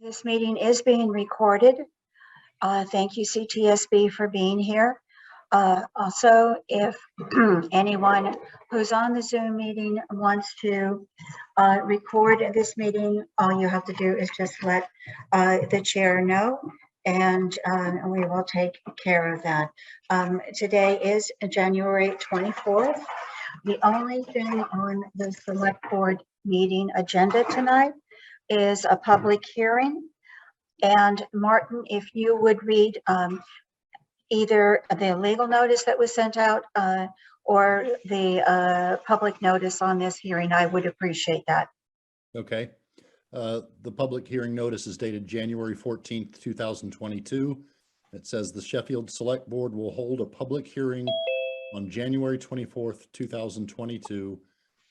This meeting is being recorded. Thank you, CTSB, for being here. Also, if anyone who's on the Zoom meeting wants to record this meeting, all you have to do is just let the chair know, and we will take care of that. Today is January 24th. The only thing on the select board meeting agenda tonight is a public hearing. And Martin, if you would read either the legal notice that was sent out or the public notice on this hearing, I would appreciate that. Okay. The public hearing notice is dated January 14th, 2022. It says the Sheffield Select Board will hold a public hearing on January 24th, 2022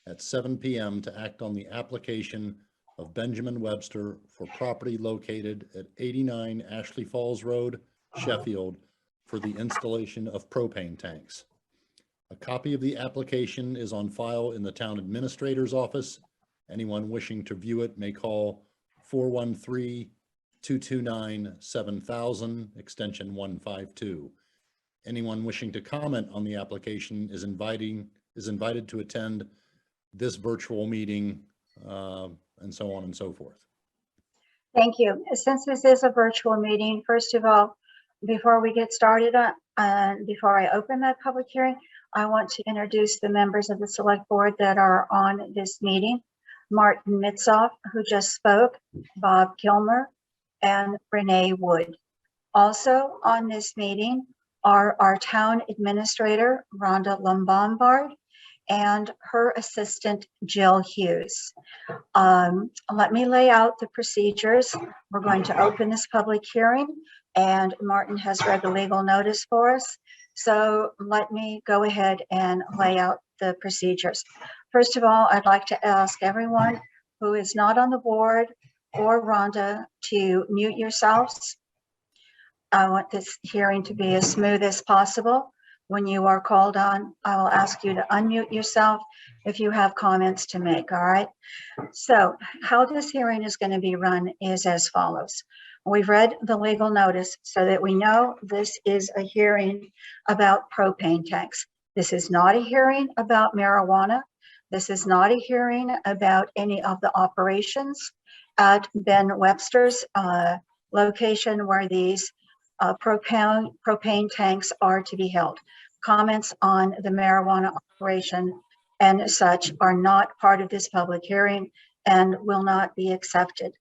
at 7 p.m. to act on the application of Benjamin Webster for property located at 89 Ashley Falls Road, Sheffield, for the installation of propane tanks. A copy of the application is on file in the town administrator's office. Anyone wishing to view it may call 413-229-7000, extension 152. Anyone wishing to comment on the application is invited to attend this virtual meeting, and so on and so forth. Thank you. Since this is a virtual meeting, first of all, before we get started, before I open that public hearing, I want to introduce the members of the select board that are on this meeting. Martin Mitzoff, who just spoke, Bob Kilmer, and Renee Wood. Also on this meeting are our town administrator, Rhonda Lombard, and her assistant, Jill Hughes. Let me lay out the procedures. We're going to open this public hearing, and Martin has read the legal notice for us. So let me go ahead and lay out the procedures. First of all, I'd like to ask everyone who is not on the board or Rhonda to mute yourselves. I want this hearing to be as smooth as possible. When you are called on, I will ask you to unmute yourself if you have comments to make, all right? So how this hearing is going to be run is as follows. We've read the legal notice so that we know this is a hearing about propane tanks. This is not a hearing about marijuana. This is not a hearing about any of the operations at Ben Webster's location where these propane tanks are to be held. Comments on the marijuana operation and such are not part of this public hearing and will not be accepted.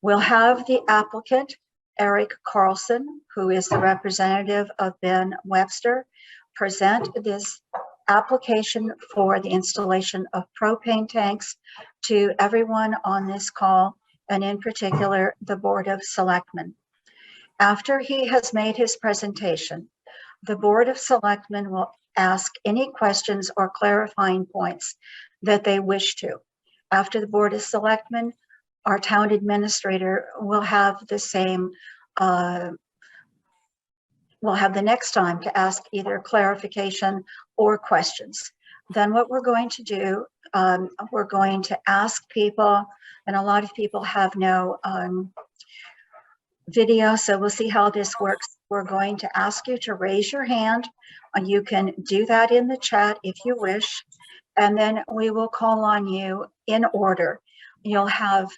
We'll have the applicant, Eric Carlson, who is the representative of Ben Webster, present this application for the installation of propane tanks to everyone on this call, and in particular, the Board of Selectmen. After he has made his presentation, the Board of Selectmen will ask any questions or clarifying points that they wish to. After the Board of Selectmen, our town administrator will have the same, we'll have the next time to ask either clarification or questions. Then what we're going to do, we're going to ask people, and a lot of people have no video, so we'll see how this works. We're going to ask you to raise your hand. You can do that in the chat if you wish, and then we will call on you in order. You'll have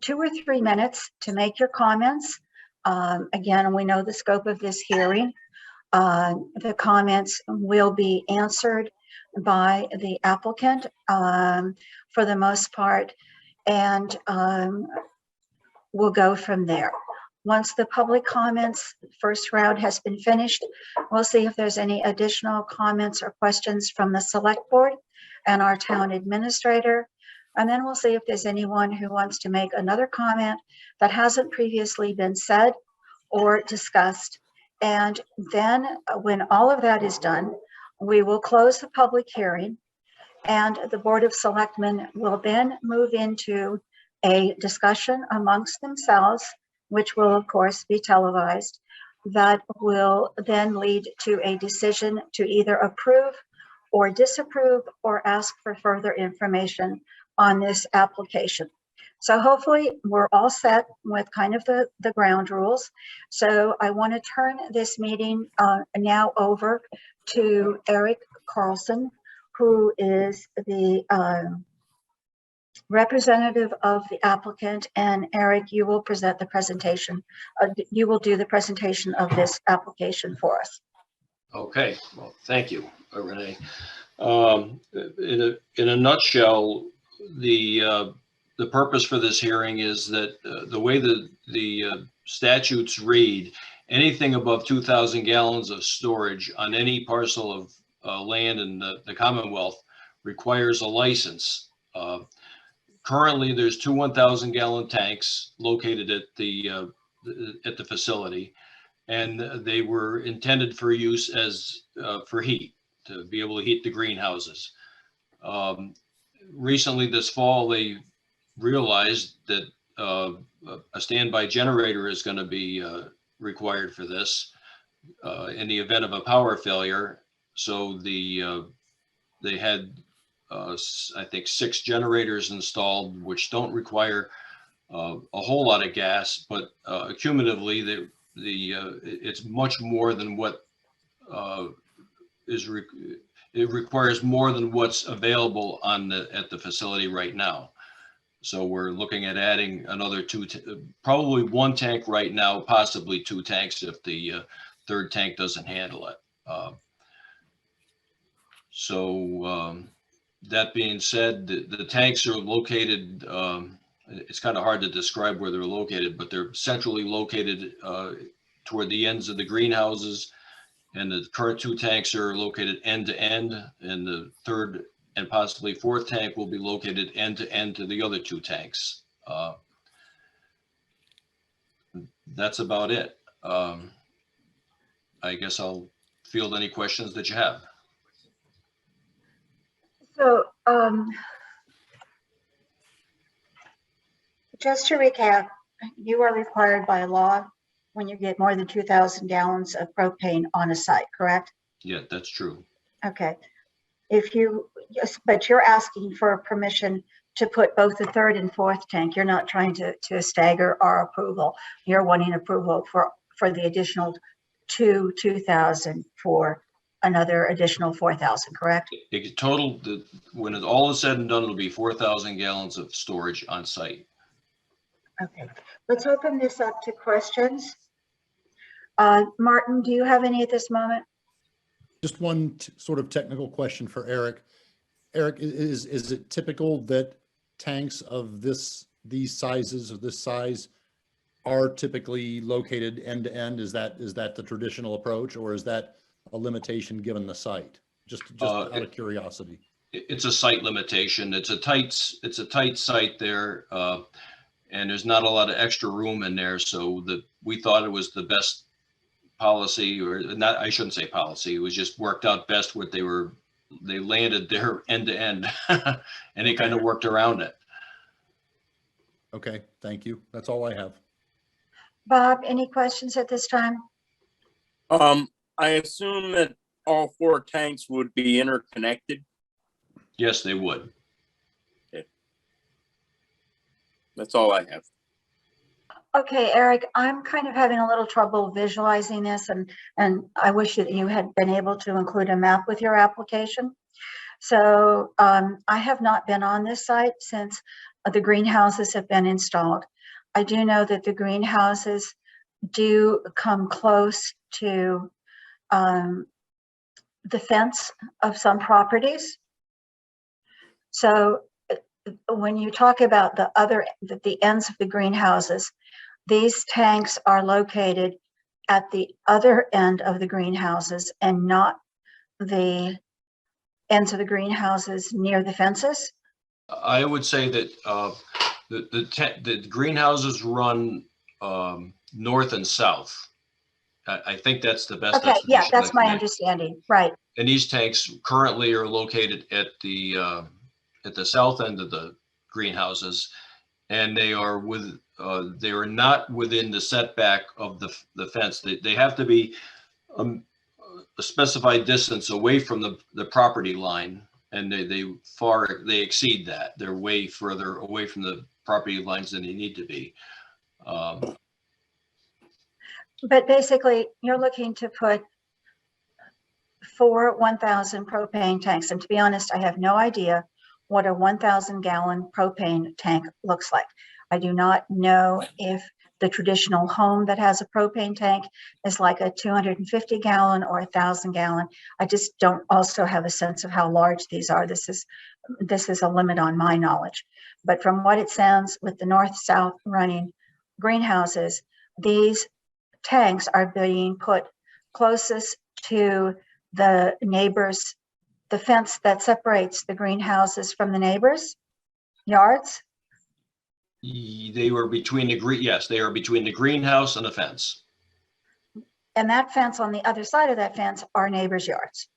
2 or 3 minutes to make your comments. Again, we know the scope of this hearing. The comments will be answered by the applicant for the most part, and we'll go from there. Once the public comments first round has been finished, we'll see if there's any additional comments or questions from the select board and our town administrator. And then we'll see if there's anyone who wants to make another comment that hasn't previously been said or discussed. And then when all of that is done, we will close the public hearing, and the Board of Selectmen will then move into a discussion amongst themselves, which will of course be televised, that will then lead to a decision to either approve or disapprove or ask for further information on this application. So hopefully we're all set with kind of the ground rules. So I want to turn this meeting now over to Eric Carlson, who is the representative of the applicant. And Eric, you will present the presentation. You will do the presentation of this application for us. Okay, well, thank you, Renee. In a nutshell, the purpose for this hearing is that the way the statutes read, anything above 2,000 gallons of storage on any parcel of land in the Commonwealth requires a license. Currently, there's two 1,000 gallon tanks located at the facility, and they were intended for use as for heat, to be able to heat the greenhouses. Recently this fall, they realized that a standby generator is going to be required for this in the event of a power failure. So they had I think 6 generators installed, which don't require a whole lot of gas, but cumulatively it's much more than what it requires more than what's available at the facility right now. So we're looking at adding another 2, probably 1 tank right now, possibly 2 tanks if the 3rd tank doesn't handle it. That being said, the tanks are located, it's kind of hard to describe where they're located, but they're centrally located toward the ends of the greenhouses, and the current 2 tanks are located end to end, and the 3rd and possibly 4th tank will be located end to end to the other 2 tanks. That's about it. I guess I'll field any questions that you have. So just to recap, you are required by law when you get more than 2,000 gallons of propane on a site, correct? Yeah, that's true. Okay. Yes, but you're asking for permission to put both the 3rd and 4th tank. You're not trying to stagger our approval. You're wanting approval for the additional 2,000 for another additional 4,000, correct? Total, when it all is said and done, it'll be 4,000 gallons of storage on site. Okay, let's open this up to questions. Martin, do you have any at this moment? Just one sort of technical question for Eric. Eric, is it typical that tanks of these sizes, of this size, are typically located end to end? Is that the traditional approach, or is that a limitation given the site? Just out of curiosity. It's a site limitation. It's a tight site there, and there's not a lot of extra room in there. So we thought it was the best policy, or not, I shouldn't say policy. It was just worked out best what they landed there end to end, and they kind of worked around it. Okay, thank you. That's all I have. Bob, any questions at this time? I assume that all 4 tanks would be interconnected. Yes, they would. Okay. That's all I have. Okay, Eric, I'm kind of having a little trouble visualizing this, and I wish that you had been able to include a map with your application. So I have not been on this site since the greenhouses have been installed. I do know that the greenhouses do come close to the fence of some properties. So when you talk about the ends of the greenhouses, these tanks are located at the other end of the greenhouses and not the ends of the greenhouses near the fences? I would say that the greenhouses run north and south. I think that's the best. Okay, yeah, that's my understanding, right. And these tanks currently are located at the south end of the greenhouses, and they are not within the setback of the fence. They have to be a specified distance away from the property line, and they exceed that. They're way further away from property lines than they need to be. But basically, you're looking to put 4 1,000 propane tanks. And to be honest, I have no idea what a 1,000 gallon propane tank looks like. I do not know if the traditional home that has a propane tank is like a 250 gallon or 1,000 gallon. I just don't also have a sense of how large these are. This is a limit on my knowledge. But from what it sounds, with the north-south running greenhouses, these tanks are being put closest to the neighbors, the fence that separates the greenhouses from the neighbors' yards. They were between yes, they are between the greenhouse and the fence. And that fence, on the other side of that fence, are neighbors' yards.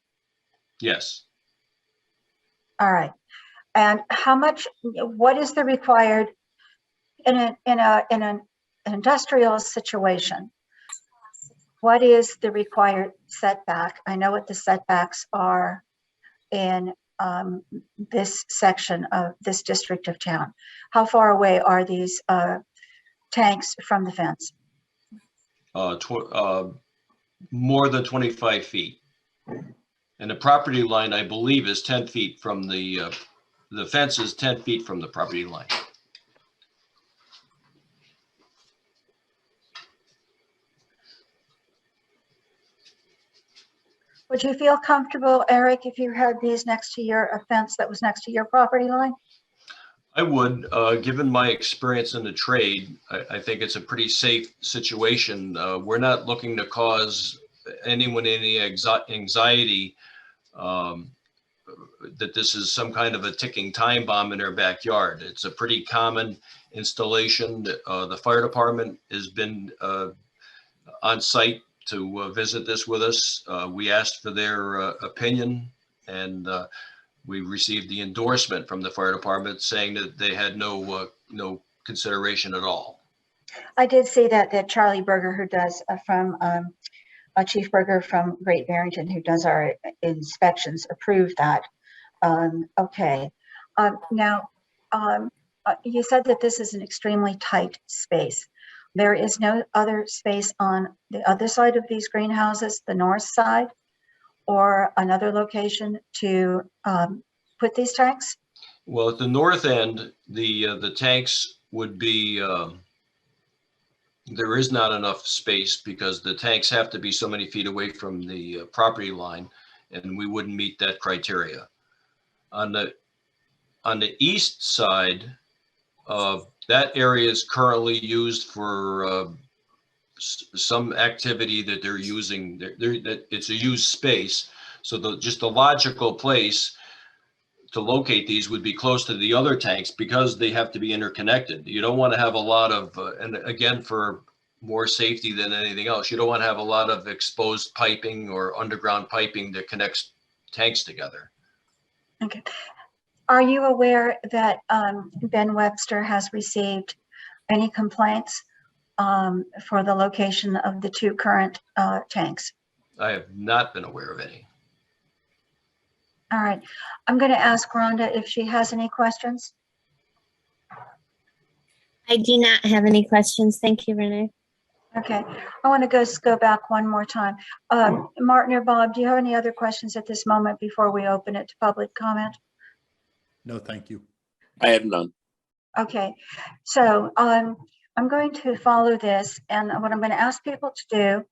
Yes. All right. And how much, what is the required in an industrial situation? What is the required setback? I know what the setbacks are in this section of this district of town. How far away are these tanks from the fence? More than 25 feet. And the property line, I believe, is 10 feet from the fence is 10 feet from the property line. Would you feel comfortable, Eric, if you had these next to a fence that was next to your property line? I would, given my experience in the trade, I think it's a pretty safe situation. We're not looking to cause anyone any anxiety that this is some kind of a ticking time bomb in their backyard. It's a pretty common installation. The fire department has been on site to visit this with us. We asked for their opinion, and we received the endorsement from the fire department saying that they had no consideration at all. I did see that Charlie Berger, who does Chief Berger from Great Barrington, who does our inspections, approved that. Okay. Now, you said that this is an extremely tight space. There is no other space on the other side of these greenhouses, the north side, or another location to put these tanks? Well, at the north end, the tanks would be, there is not enough space because the tanks have to be so many feet away from the property line, and we wouldn't meet that criteria. On the east side, that area is currently used for some activity that they're using. That it's a used space, so just the logical place to locate these would be close to the other tanks because they have to be interconnected. You don't want to have a lot of, and again, for more safety than anything else, you don't want to have a lot of exposed piping or underground piping that connects tanks together. Okay. Are you aware that Ben Webster has received any complaints for the location of the 2 current tanks? I have not been aware of any. All right. I'm going to ask Rhonda if she has any questions. I do not have any questions. Thank you, Renee. Okay. I want to go back one more time. Martin or Bob, do you have any other questions at this moment before we open it to public comment? No, thank you. I have none. Okay. So I'm going to follow this, and what I'm going to ask people to do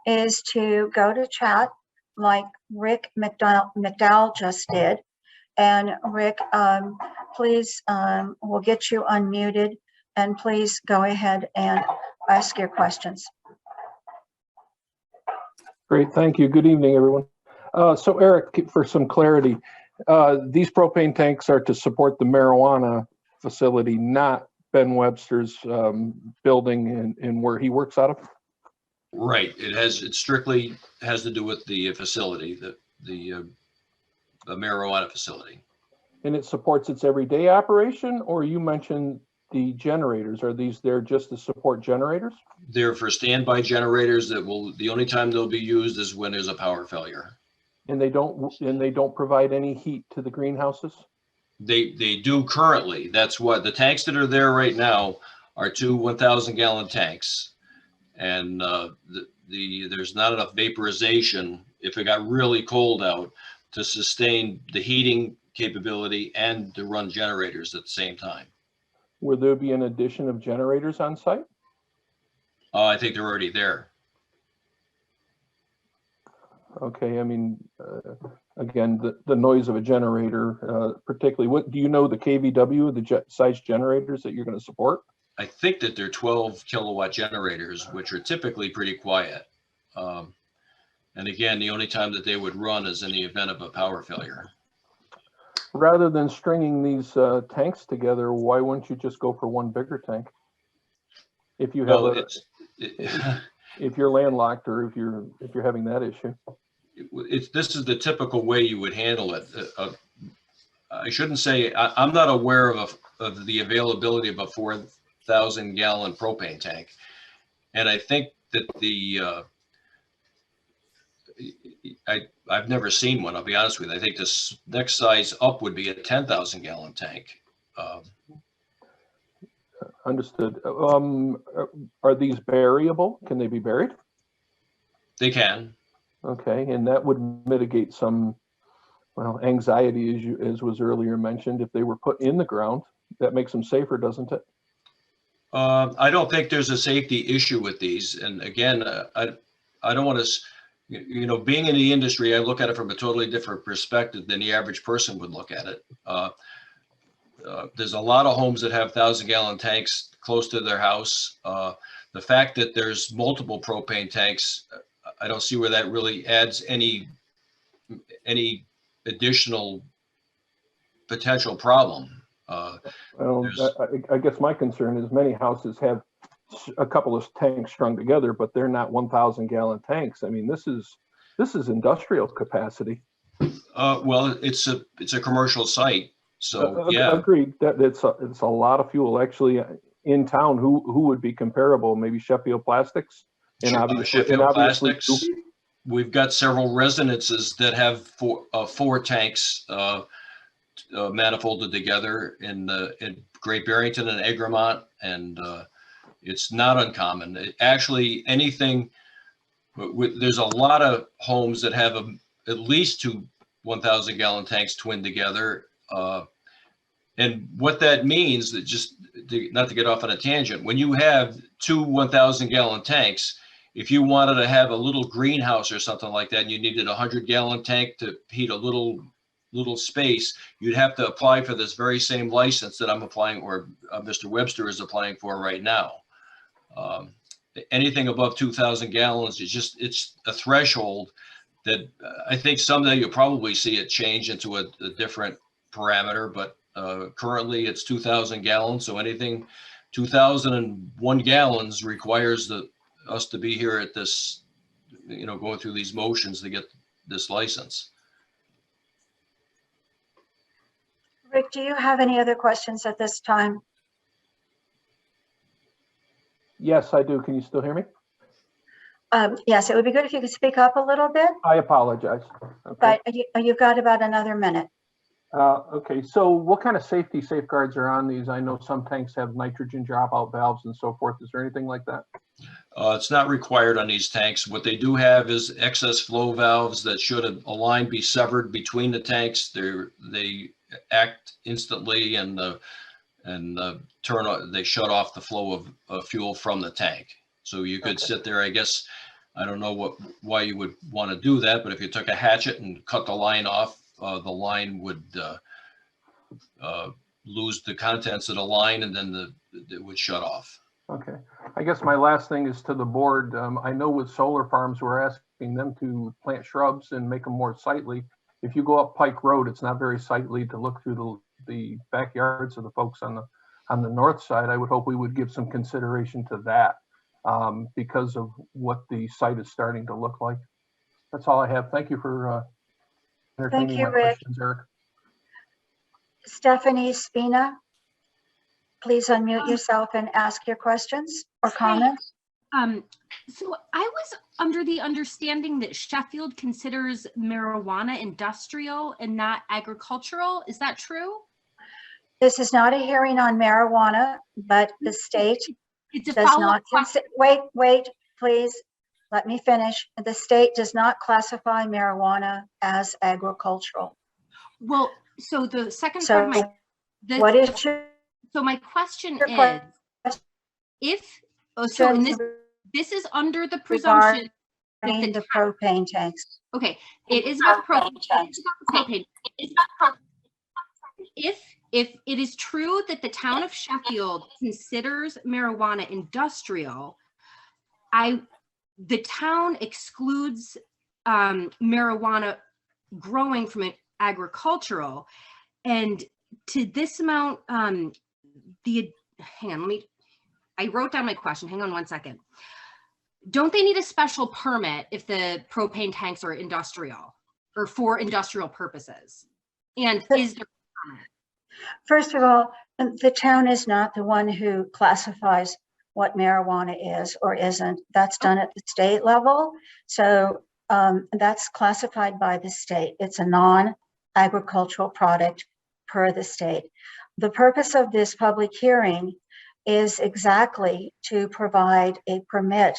is to go to chat like Rick McDowell just did. And Rick, please, we'll get you unmuted, and please go ahead and ask your questions. Great, thank you. Good evening, everyone. So Eric, for some clarity, these propane tanks are to support the marijuana facility, not Ben Webster's building and where he works out of? Right. It strictly has to do with the facility, the marijuana facility. And it supports its everyday operation, or you mentioned the generators? Are these there just to support generators? They're for standby generators that the only time they'll be used is when there's a power failure. And they don't provide any heat to the greenhouses? They do currently. That's what the tanks that are there right now are 2 1,000 gallon tanks. And there's not enough vaporization if it got really cold out to sustain the heating capability and to run generators at the same time. Will there be an addition of generators on site? I think they're already there. Okay, I mean, again, the noise of a generator, particularly, what do you know the KVW, the size generators that you're going to support? I think that they're 12 kilowatt generators, which are typically pretty quiet. And again, the only time that they would run is in the event of a power failure. Rather than stringing these tanks together, why wouldn't you just go for one bigger tank? If you have Well, if you're landlocked or if you're having that issue. This is the typical way you would handle it. I shouldn't say, I'm not aware of the availability of a 4,000 gallon propane tank. And I think that I've never seen one, I'll be honest with you. I think this next size up would be a 10,000 gallon tank. Understood. Are these buriable? Can they be buried? They can. Okay, and that would mitigate some, well, anxiety, as was earlier mentioned. If they were put in the ground, that makes them safer, doesn't it? I don't think there's a safety issue with these. And again, I don't want to, being in the industry, I look at it from a totally different perspective than the average person would look at it. There's a lot of homes that have 1,000 gallon tanks close to their house. The fact that there's multiple propane tanks, I don't see where that really adds any additional potential problem. Well, I guess my concern is many houses have a couple of tanks strung together, but they're not 1,000 gallon tanks. I mean, this is industrial capacity. Well, it's a commercial site, so yeah. Agreed. That it's a lot of fuel. Actually, in town, who would be comparable? Maybe Sheffield Plastics, and obviously, Plastics. We've got several residences that have four tanks manifolded together in Great Barrington and Egremont, and it's not uncommon. Actually, there's a lot of homes that have at least 2 1,000 gallon tanks twinned together. And what that means, that not to get off on a tangent, when you have 2 1,000 gallon tanks, if you wanted to have a little greenhouse or something like that, and you needed a 100 gallon tank to heat a little space, you'd have to apply for this very same license that I'm applying, or Mr. Webster is applying for right now. Anything above 2,000 gallons, it's a threshold that I think someday you'll probably see it change into a different parameter, but currently it's 2,000 gallons. So anything 2,001 gallons requires us to be here at this, going through these motions to get this license. Rick, do you have any other questions at this time? Yes, I do. Can you still hear me? Yes, it would be good if you could speak up a little bit, I apologize. Okay. but you've got about another minute. Okay, so what kind of safety safeguards are on these? I know some tanks have nitrogen dropout valves and so forth. Is there anything like that? It's not required on these tanks. What they do have is excess flow valves that should a line be severed between the tanks, they act instantly and they shut off the flow of fuel from the tank. So you could sit there, I guess, I don't know why you would want to do that, but if you took a hatchet and cut the line off, the line would lose the contents of the line, and then it would shut off. Okay, I guess my last thing is to the board. I know with solar farms, we're asking them to plant shrubs and make them more sightly. If you go up Pike Road, it's not very sightly to look through the backyards of the folks on the north side. I would hope we would give some consideration to that because of what the site is starting to look like. That's all I have. Thank you for entertaining my questions, Eric. Stephanie Spina, please unmute yourself and ask your questions or comments. So I was under the understanding that Sheffield considers marijuana industrial and not agricultural. Is that true? This is not a hearing on marijuana, but the state It's a does follow-up not, question. wait, please, let me finish. The state does not classify marijuana as agricultural. Well, so the second part of So my, what is your so my question your is, question if, so in this is under the presumption that regarding the the propane tanks? okay, it is about the propane. tanks. Propane. If it is true that the town of Sheffield considers marijuana industrial, the town excludes marijuana growing from it agricultural, and to this amount, hang on, I wrote down my question. Hang on one second. Don't they need a special permit if the propane tanks are industrial or for industrial purposes? And is there a permit? First of all, the town is not the one who classifies what marijuana is or isn't. That's done at the state level. So that's classified by the state. It's a non-agricultural product per the state. The purpose of this public hearing is exactly to provide a permit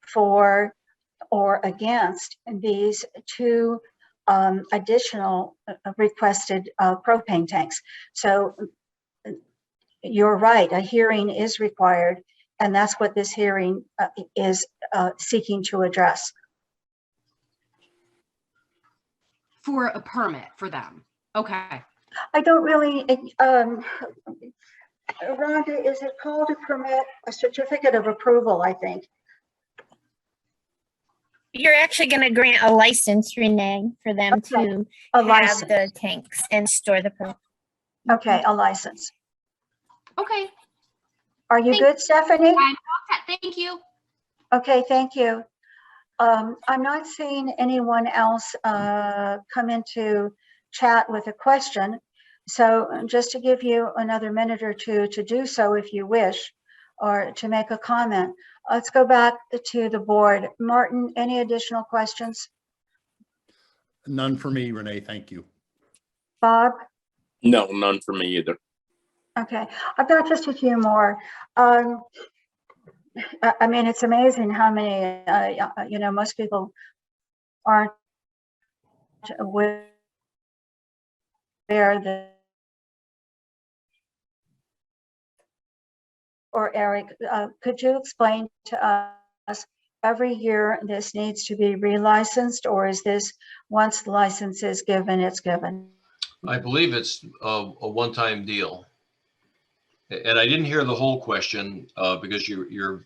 for or against these two additional requested propane tanks. So you're right, a hearing is required, and that's what this hearing is seeking to address. For a permit for them. Okay. I don't really, Rhonda, is it called a permit? A certificate of approval, I think. You're actually going to grant a license, Renee, for them Okay, to a have license. the tanks and store the propane. Okay, a license. Okay. Are you good, Stephanie? I'm all set. Thank you. Okay, thank you. I'm not seeing anyone else come into chat with a question. So just to give you another minute or two to do so if you wish, or to make a comment. Let's go back to the board. Martin, any additional questions? None for me, Renee. Thank you. Bob? No, none for me either. Okay, I've got just a few more. I mean, it's amazing how many, most people aren't aware that, or Eric, could you explain to us, every year this needs to be relicensed, or is this once the license is given, it's given? I believe it's a one-time deal. And I didn't hear the whole question because your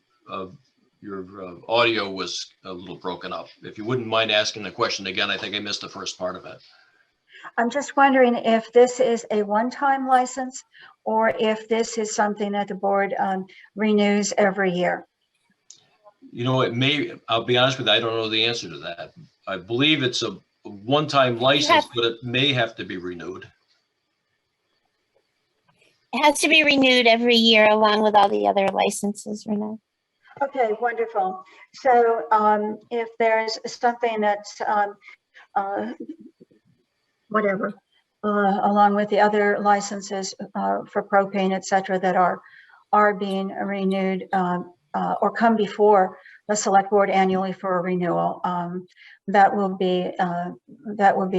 audio was a little broken up. If you wouldn't mind asking the question again, I think I missed the first part of it. I'm just wondering if this is a one-time license or if this is something that the board renews every year. You know, I'll be honest with you, I don't know the answer to that. I believe it's a one-time license, but it may have to be renewed. It has to be renewed every year along with all the other licenses, Renee. Okay, wonderful. So if there's something that's whatever, along with the other licenses for propane, et cetera, that are being renewed or come before the select board annually for a renewal, that will be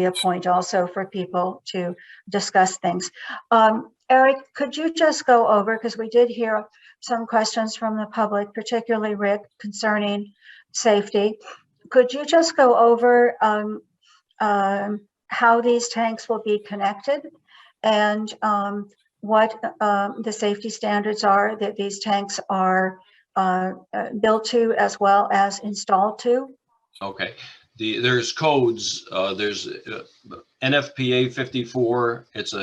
a point also for people to discuss things. Eric, could you just go over, because we did hear some questions from the public, particularly Rick, concerning safety. Could you just go over how these tanks will be connected and what the safety standards are that these tanks are built to as well as installed to? Okay. There's codes. There's NFPA 54. It's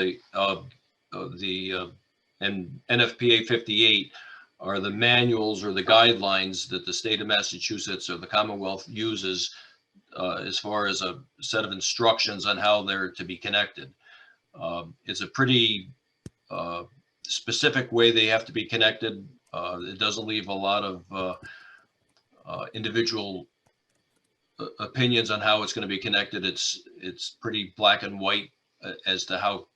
and NFPA 58 are the manuals or the guidelines that the state of Massachusetts or the Commonwealth uses as far as a set of instructions on how they're to be connected. It's a pretty specific way they have to be connected. It doesn't leave a lot of individual opinions on how it's going to be connected. It's pretty black and white as to how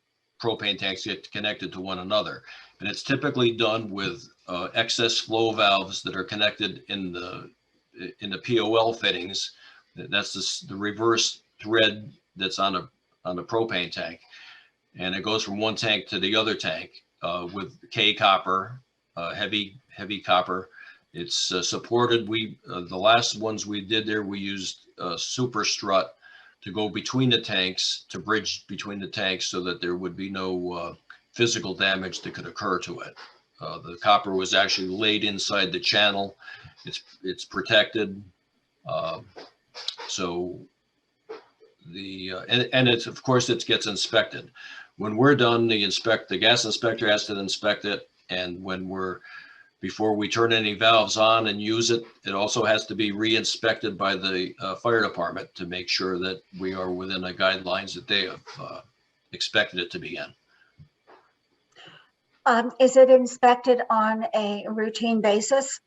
propane tanks get connected to one another. And it's typically done with excess flow valves that are connected in the POL fittings. That's the reverse thread that's on the propane tank. And it goes from one tank to the other tank with K copper, heavy copper. It's supported. The last ones we did there, we used super strut to go between the tanks, to bridge between the tanks so that there would be no physical damage that could occur to it. The copper was actually laid inside the channel. It's protected. So and it's, of course, it gets inspected. When we're done, the gas inspector has to inspect it. And before we turn any valves on and use it, it also has to be re-inspected by the fire department to make sure that we are within the guidelines that they have expected it to be in. Is it inspected on a routine basis?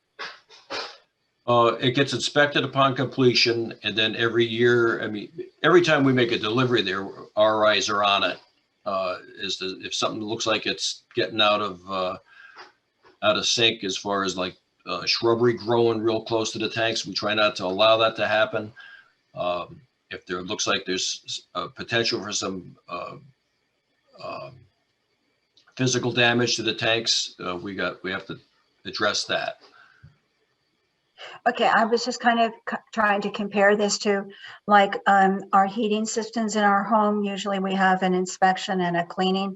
It gets inspected upon completion, and then every year, I mean, every time we make a delivery there, our eyes are on it. If something looks like it's getting out of sync, as far as like shrubbery growing real close to the tanks, we try not to allow that to happen. If there looks like there's potential for some physical damage to the tanks, we have to address that. Okay, I was just kind of trying to compare this to like our heating systems in our home. Usually we have an inspection and a cleaning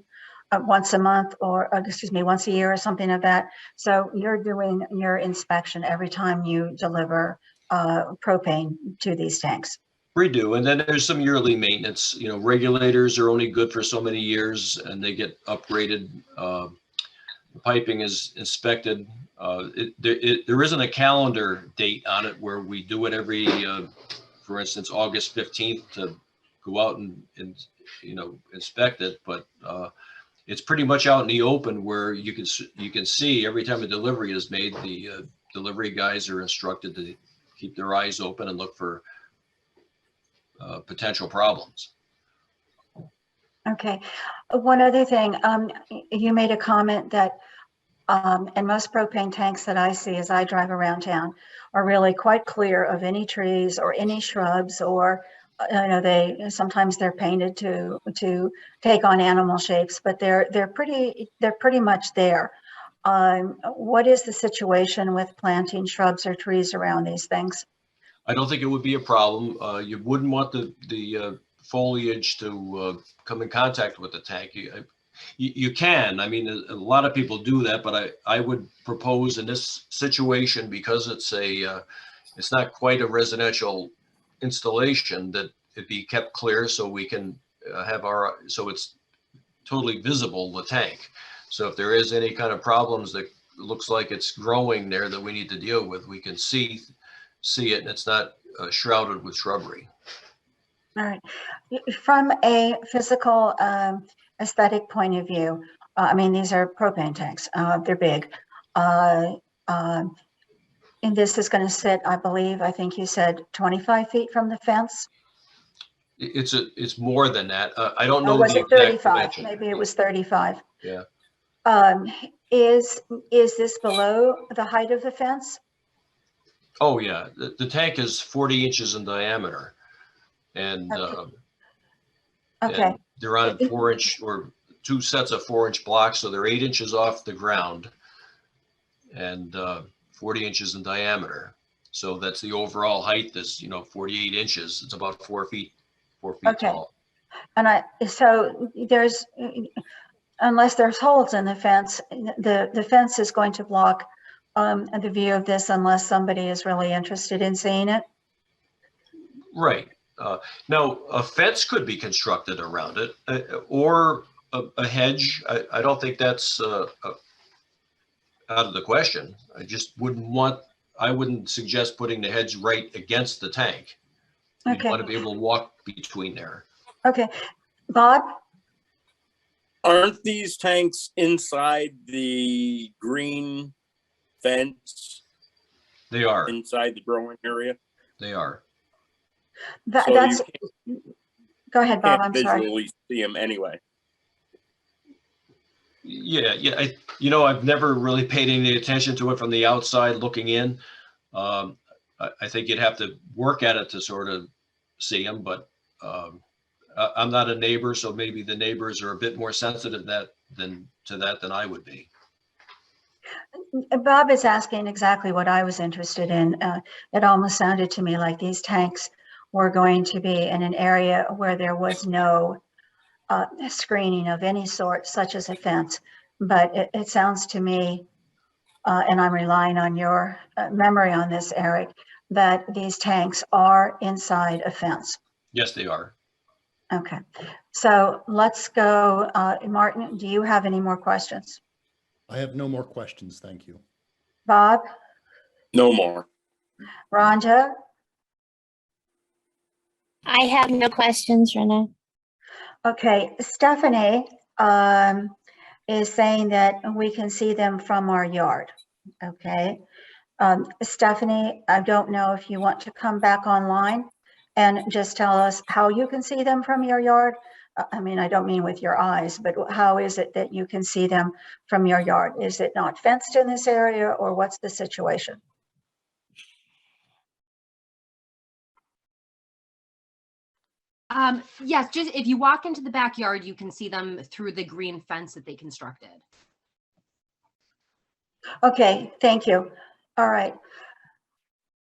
once a month, or excuse me, once a year or something of that. So you're doing your inspection every time you deliver propane to these tanks. We do, and then there's some yearly maintenance. You know, regulators are only good for so many years, and they get upgraded. The piping is inspected. There isn't a calendar date on it where we do it every, for instance, August 15th to go out and inspect it. But it's pretty much out in the open where you can see every time a delivery is made. The delivery guys are instructed to keep their eyes open and look for potential problems. Okay, one other thing, you made a comment that and most propane tanks that I see as I drive around town are really quite clear of any trees or any shrubs, or sometimes they're painted to take on animal shapes, but they're pretty much there. What is the situation with planting shrubs or trees around these things? I don't think it would be a problem. You wouldn't want the foliage to come in contact with the tank. You can. I mean, a lot of people do that, but I would propose in this situation, because it's not quite a residential installation, that it be kept clear so we can so it's totally visible, the tank. So if there is any kind of problems that looks like it's growing there that we need to deal with, we can see it, and it's not shrouded with shrubbery. All right. From a physical aesthetic point of view, I mean, these are propane tanks. They're big. And this is going to sit, I think you said 25 feet from the fence? It's more than that. I don't know. Or was the it exact 35? dimension. Maybe it was 35. Yeah. Is this below the height of the fence? Oh, yeah. The tank is 40 inches in diameter. And, Okay. and they're on 4-inch or 2 sets of 4-inch blocks. So they're 8 inches off the ground and 40 inches in diameter. So that's the overall height is, 48 inches. It's about 4 feet Okay. tall. And so unless there's holes in the fence, the fence is going to block the view of this unless somebody is really interested in seeing it. Right. Now, a fence could be constructed around it, or a hedge. I don't think that's out of the question. I wouldn't suggest putting the hedge right against the tank. You Okay. want to be able to walk between there. Okay. Bob? Aren't these tanks inside the green fence They are. inside the growing area? They are. So That's, you go ahead, Bob, can't I'm sorry. visually see them anyway. Yeah. I've never really paid any attention to it from the outside looking in. I think you'd have to work at it to sort of see them, but I'm not a neighbor, so maybe the neighbors are a bit more sensitive than I would be. Bob is asking exactly what I was interested in. It almost sounded to me like these tanks were going to be in an area where there was no screening of any sort, such as a fence. But it sounds to me, and I'm relying on your memory on this, Eric, that these tanks are inside a fence. Yes, they are. Okay, so let's go. Martin, do you have any more questions? I have no more questions. Thank you. Bob, No more. Rhonda, I have no questions, Renee. okay, Stephanie is saying that we can see them from our yard. Okay, Stephanie, I don't know if you want to come back online and just tell us how you can see them from your yard. I mean, I don't mean with your eyes, but how is it that you can see them from your yard? Is it not fenced in this area, or what's the situation? Yes, just if you walk into the backyard, you can see them through the green fence that they constructed. Okay, thank you. All right.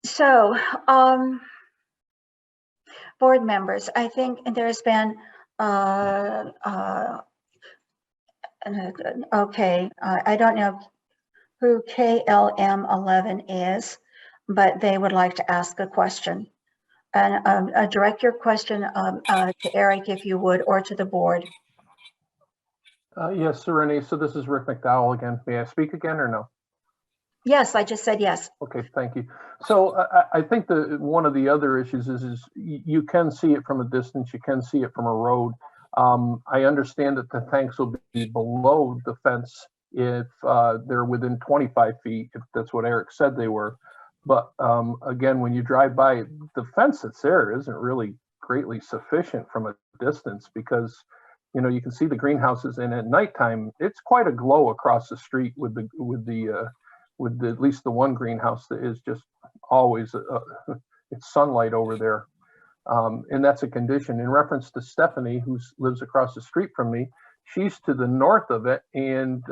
So, board members, I think there's been, okay, I don't know who KLM 11 is, but they would like to ask a question. And direct your question to Eric, if you would, or to the board. Yes, Renee, so this is Rick McDowell again. May I speak again or no? Yes, I just said yes. Okay, thank you. So I think one of the other issues is you can see it from a distance, you can see it from a road. I understand that the tanks will be below the fence if they're within 25 feet, if that's what Eric said they were. But again, when you drive by, the fence that's there isn't really greatly sufficient from a distance, because you can see the greenhouses, and at nighttime it's quite a glow across the street with at least the one greenhouse that is just always it's sunlight over there, and that's a condition. In reference to Stephanie, who lives across the street from me, she's to the north of it, and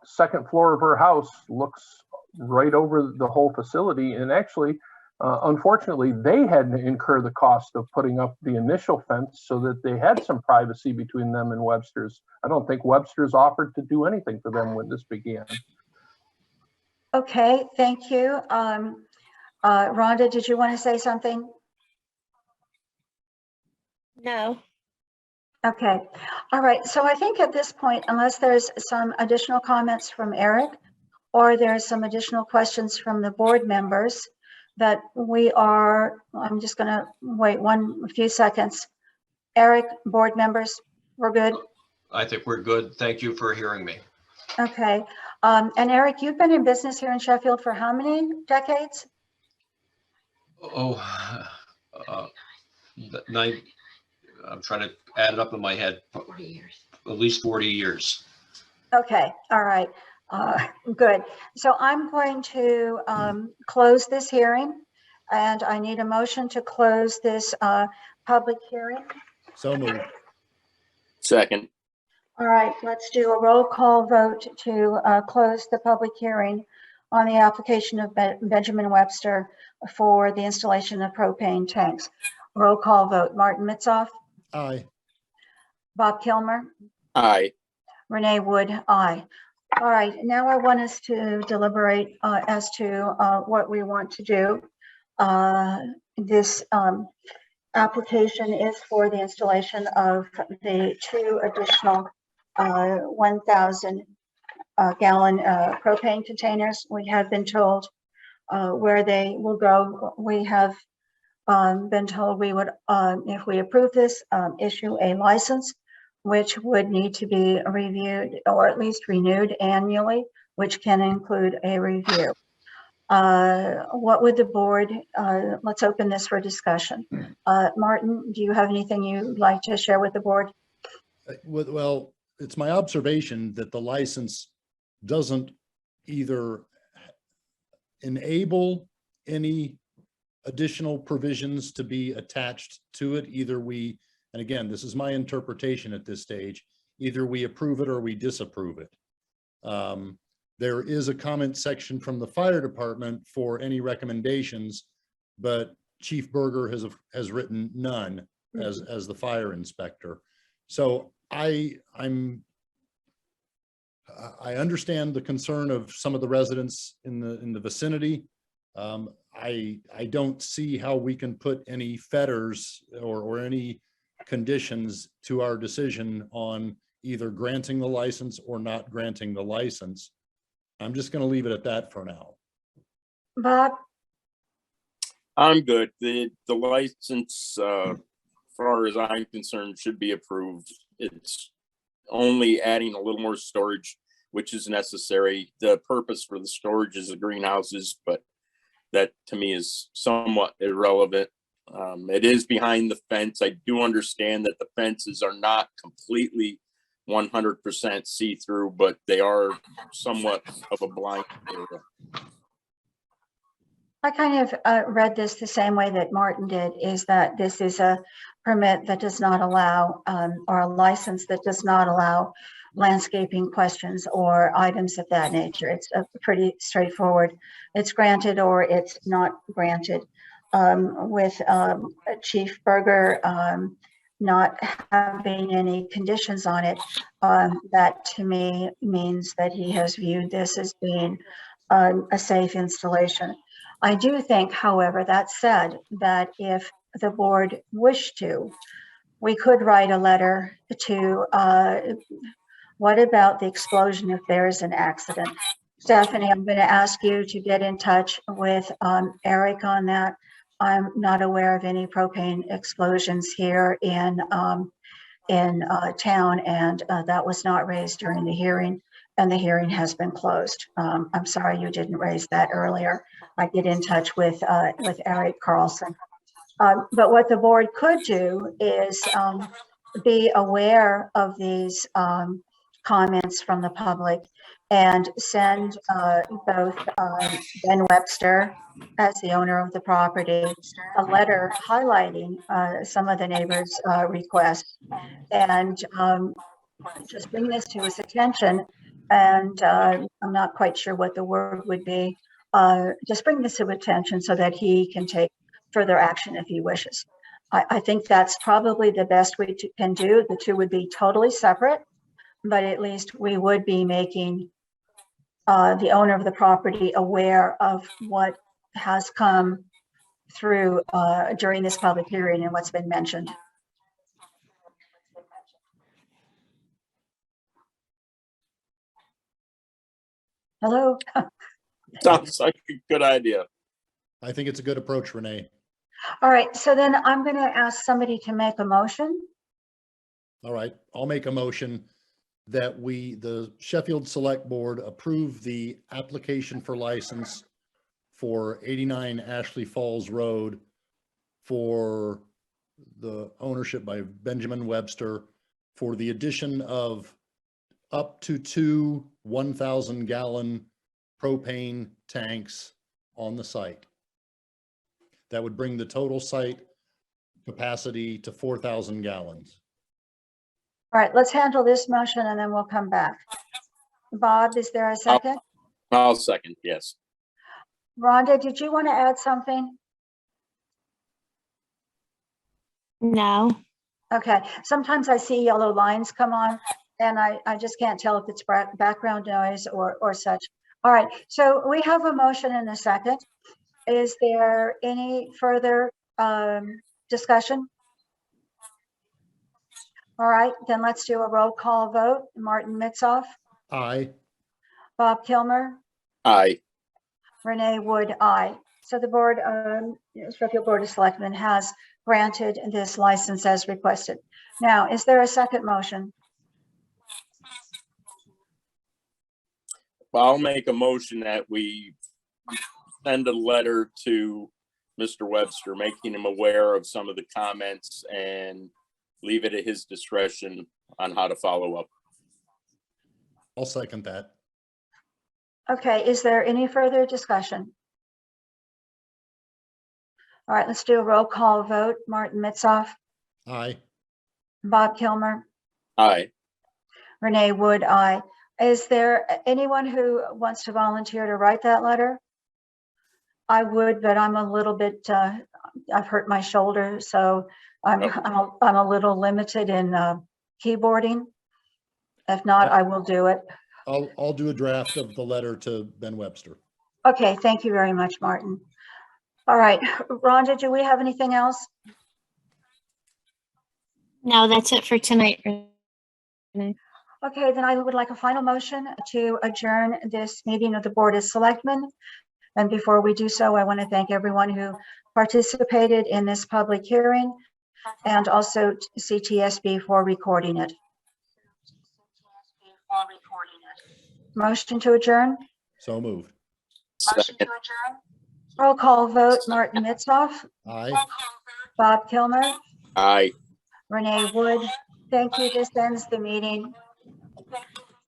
second floor of her house looks right over the whole facility. And actually, unfortunately, they had to incur the cost of putting up the initial fence so that they had some privacy between them and Webster's. I don't think Webster's offered to do anything for them when this began. Okay, thank you. Rhonda, did you want to say something? No. Okay, all right. So I think at this point, unless there's some additional comments from Eric, or there's some additional questions from the board members, that I'm just going to wait a few seconds. Eric, board members, we're good? I think we're good. Thank you for hearing me. Okay. And Eric, you've been in business here in Sheffield for how many decades? I'm trying to add it up in my head. 40 years. At least 40 years. Okay, all right. Good. So I'm going to close this hearing, and I need a motion to close this public hearing. So moved. Second. All right, let's do a roll call vote to close the public hearing on the application of Benjamin Webster for the installation of propane tanks. Roll call vote. Martin Mitzoff, Aye. Bob Kilmer, Aye. Renee Wood, aye. All right, now I want us to deliberate as to what we want to do. This application is for the installation of the 2 additional 1,000 gallon propane containers. We have been told where they will go. We have been told we would, if we approve this, issue a license, which would need to be reviewed or at least renewed annually, which can include a review. What would the board, let's open this for discussion. Martin, do you have anything you'd like to share with the board? Well, it's my observation that the license doesn't either enable any additional provisions to be attached to it. Either we, and again, this is my interpretation at this stage, either we approve it or we disapprove it. There is a comment section from the fire department for any recommendations, but Chief Berger has written none as the fire inspector. So I understand the concern of some of the residents in the vicinity. I don't see how we can put any fetters or any conditions to our decision on either granting the license or not granting the license. I'm just going to leave it at that for now. Bob? I'm good. The license, far as I'm concerned, should be approved. It's only adding a little more storage, which is necessary. The purpose for the storage is the greenhouses, but that to me is somewhat irrelevant. It is behind the fence. I do understand that the fences are not completely 100% see-through, but they are somewhat of a blind area. I kind of read this the same way that Martin did, is that this is a permit that does not allow, or a license that does not allow landscaping questions or items of that nature. It's pretty straightforward. It's granted or it's not granted. With Chief Berger not having any conditions on it, that to me means that he has viewed this as being a safe installation. I do think, however, that said, that if the board wished to, we could write a letter to, what about the explosion if there is an accident? Stephanie, I'm going to ask you to get in touch with Eric on that. I'm not aware of any propane explosions here in town, and that was not raised during the hearing, and the hearing has been closed. I'm sorry you didn't raise that earlier. I get in touch with Eric Carlson. But what the board could do is be aware of these comments from the public and send both Ben Webster, as the owner of the property, a letter highlighting some of the neighbors' requests, and just bring this to his attention. And I'm not quite sure what the word would be. Just bring this to attention so that he can take further action if he wishes. I think that's probably the best we can do. The two would be totally separate, but at least we would be making the owner of the property aware of what has come through during this public hearing and what's been mentioned. Hello? Sounds like a good idea. I think it's a good approach, Renee. All right, so then I'm going to ask somebody to make a motion. All right, I'll make a motion that the Sheffield Select Board approve the application for license for 89 Ashley Falls Road for the ownership by Benjamin Webster for the addition of up to 2 1,000-gallon propane tanks on the site. That would bring the total site capacity to 4,000 gallons. All right, let's handle this motion and then we'll come back. Bob, is there a second? I'll second, yes. Rhonda, did you want to add something? No. Okay, sometimes I see yellow lines come on and I just can't tell if it's background noise or such. All right, so we have a motion and a second. Is there any further discussion? All right, then let's do a roll call vote. Martin Mitzoff, Aye. Bob Kilmer, Aye. Renee Wood, aye. So the board, Sheffield Board of Selectmen has granted this license as requested. Now, is there a second motion? Well, I'll make a motion that we send a letter to Mr. Webster, making him aware of some of the comments and leave it at his discretion on how to follow up. I'll second that. Okay, is there any further discussion? All right, let's do a roll call vote. Martin Mitzoff, Aye. Bob Kilmer, Aye. Renee Wood, aye. Is there anyone who wants to volunteer to write that letter? I would, but I'm a little bit, I've hurt my shoulder, so I'm a little limited in keyboarding. If not, I will do it. I'll do a draft of the letter to Ben Webster. Okay, thank you very much, Martin. All right, Rhonda, do we have anything else? No, that's it for tonight. Renee. Okay, then I would like a final motion to adjourn this meeting of the Board of Selectmen. And before we do so, I want to thank everyone who participated in this public hearing and also CTSB for recording it. Motion to adjourn? So moved. Second. Roll call vote, Martin Mitzoff, Aye. Bob Kilmer, Aye. Renee Wood. Thank you. This ends the meeting.